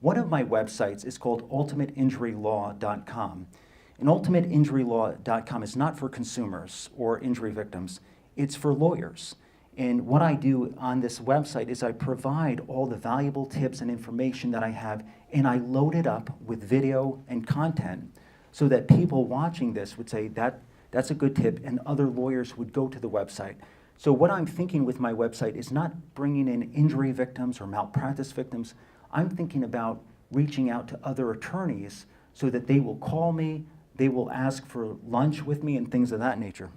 One of my websites is called ultimateinjurylaw.com. And ultimateinjurylaw.com is not for consumers or injury victims, it's for lawyers. And what I do on this website is I provide all the valuable tips and information that I have, and I load it up with video and content so that people watching this would say, that's a good tip, and other lawyers would go to the website. So what I'm thinking with my website is not bringing in injury victims or malpractice victims. I'm thinking about reaching out to other attorneys so that they will call me, they will ask for lunch with me and things of that nature.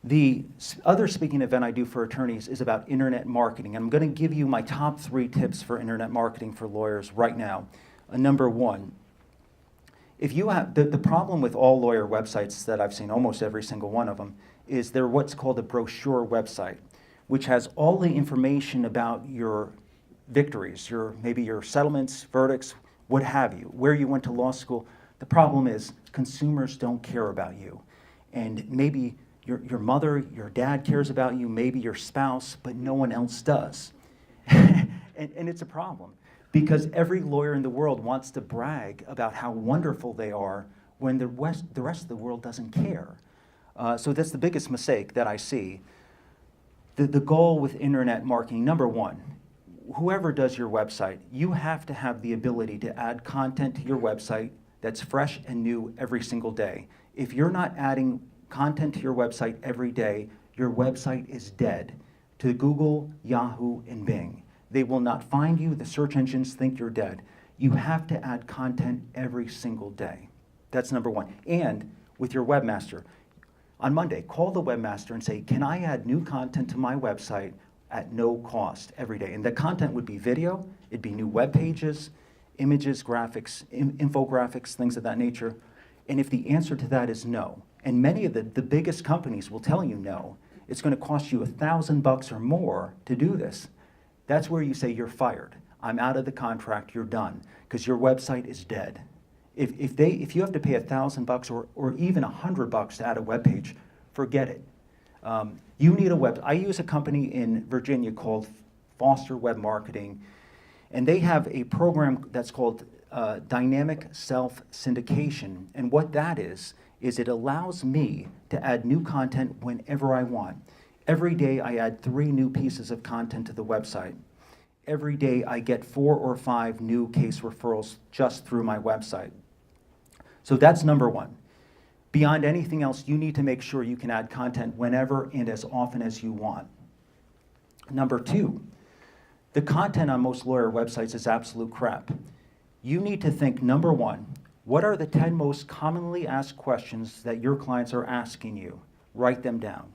The other speaking event I do for attorneys is about internet marketing. I'm going to give you my top 3 tips for internet marketing for lawyers right now. Number 1, if you have, the problem with all lawyer websites that I've seen, almost every single one of them, is they're what's called a brochure website, which has all the information about your victories, maybe your settlements, verdicts, what have you, where you went to law school. The problem is consumers don't care about you. And maybe your mother, your dad cares about you, maybe your spouse, but no one else does. and it's a problem because every lawyer in the world wants to brag about how wonderful they are when the rest of the world doesn't care. So that's the biggest mistake that I see. The goal with internet marketing, number 1, whoever does your website, you have to have the ability to add content to your website that's fresh and new every single day. If you're not adding content to your website every day, your website is dead to Google, Yahoo, and Bing. They will not find you. The search engines think you're dead. You have to add content every single day. That's number 1. And with your webmaster, on Monday, call the webmaster and say, can I add new content to my website at no cost every day? And the content would be video, it'd be new web pages, images, graphics, infographics, things of that nature. And if the answer to that is no, and many of the biggest companies will tell you no, it's going to cost you $1,000 or more to do this. That's where you say you're fired. I'm out of the contract, you're done, because your website is dead. If you have to pay $1,000 or even $100 to add a web page, forget it. You need a web. I use a company in Virginia called Foster Web Marketing, and they have a program that's called Dynamic Self-Syndication. And what that is it allows me to add new content whenever I want. Every day I add 3 new pieces of content to the website. Every day I get 4 or 5 new case referrals just through my website. So that's number 1. Beyond anything else, you need to make sure you can add content whenever and as often as you want. Number 2, the content on most lawyer websites is absolute crap. You need to think, number 1, what are the 10 most commonly asked questions that your clients are asking you? Write them down.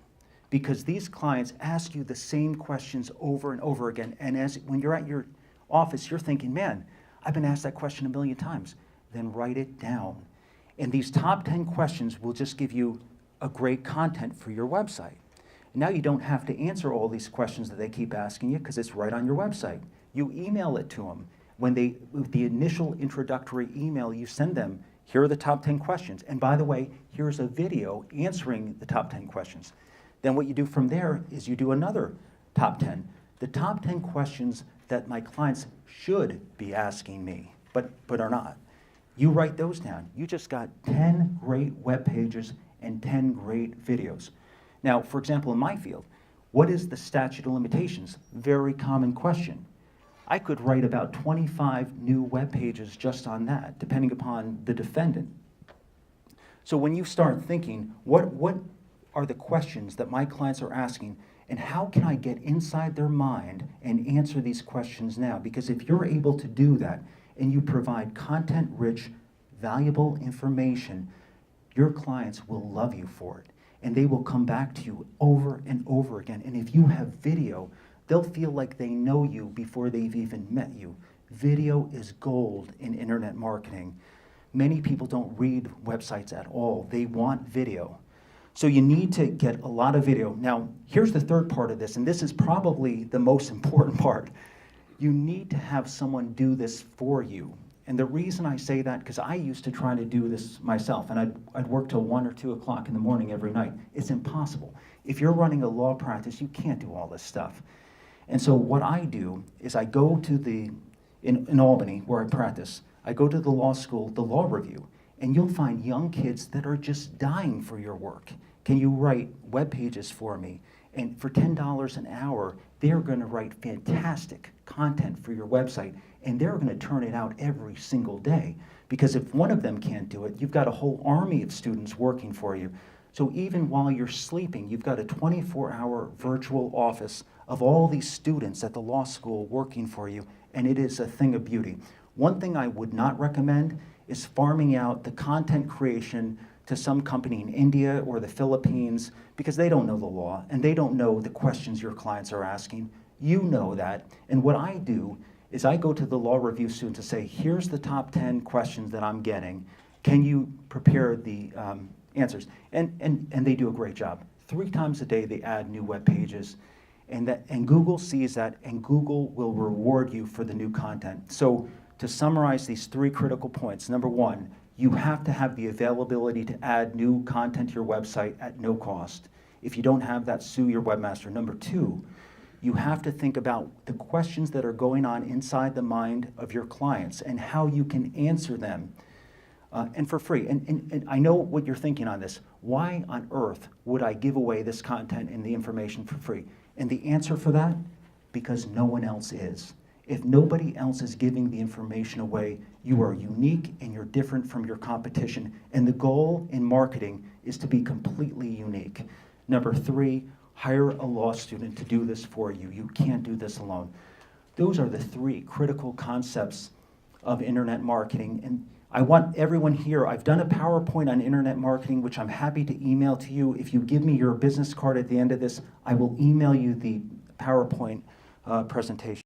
Because these clients ask you the same questions over and over again. And when you're at your office, you're thinking, man, I've been asked that question a million times. Then write it down. And these top 10 questions will just give you a great content for your website. Now you don't have to answer all these questions that they keep asking you because it's right on your website. You email it to them. With the initial introductory email you send them, here are the top 10 questions. And by the way, here's a video answering the top 10 questions. Then what you do from there is you do another top 10. The top 10 questions that my clients should be asking me, but are not. You write those down. You just got 10 great web pages and 10 great videos. Now, for example, in my field, what is the statute of limitations? Very common question. I could write about 25 new web pages just on that, depending upon the defendant. So when you start thinking, what are the questions that my clients are asking, and how can I get inside their mind and answer these questions now? Because if you're able to do that, and you provide content-rich, valuable information, your clients will love you for it. And they will come back to you over and over again. And if you have video, they'll feel like they know you before they've even met you. Video is gold in internet marketing. Many people don't read websites at all. They want video. So you need to get a lot of video. Now, here's the third part of this, and this is probably the most important part. You need to have someone do this for you. And the reason I say that, because I used to try to do this myself, and I'd work till 1 or 2 o'clock in the morning every night. It's impossible. If you're running a law practice, you can't do all this stuff. And so what I do is I go to in Albany, where I practice, I go to the law school, the law review, and you'll find young kids that are just dying for your work. Can you write web pages for me? And for $10 an hour, they're going to write fantastic content for your website, and they're going to turn it out every single day. Because if one of them can't do it, you've got a whole army of students working for you. So even while you're sleeping, you've got a 24-hour virtual office of all these students at the law school working for you, and it is a thing of beauty. One thing I would not recommend is farming out the content creation to some company in India or the Philippines, because they don't know the law and they don't know the questions your clients are asking. You know that. And what I do is I go to the law review student to say, here's the top 10 questions that I'm getting. Can you prepare the answers? And they do a great job. 3 times a day they add new web pages. And Google sees that, and Google will reward you for the new content. So to summarize these 3 critical points, number 1, you have to have the availability to add new content to your website at no cost. If you don't have that, sue your webmaster. Number 2, you have to think about the questions that are going on inside the mind of your clients and how you can answer them, and for free. And I know what you're thinking on this. Why on earth would I give away this content and the information for free? And the answer for that, because no one else is. If nobody else is giving the information away, you are unique and you're different from your competition. And the goal in marketing is to be completely unique. Number 3, hire a law student to do this for you. You can't do this alone. Those are the 3 critical concepts of internet marketing. And I want everyone here, I've done a PowerPoint on internet marketing, which I'm happy to email to you. If you give me your business card at the end of this, I will email you the PowerPoint presentation.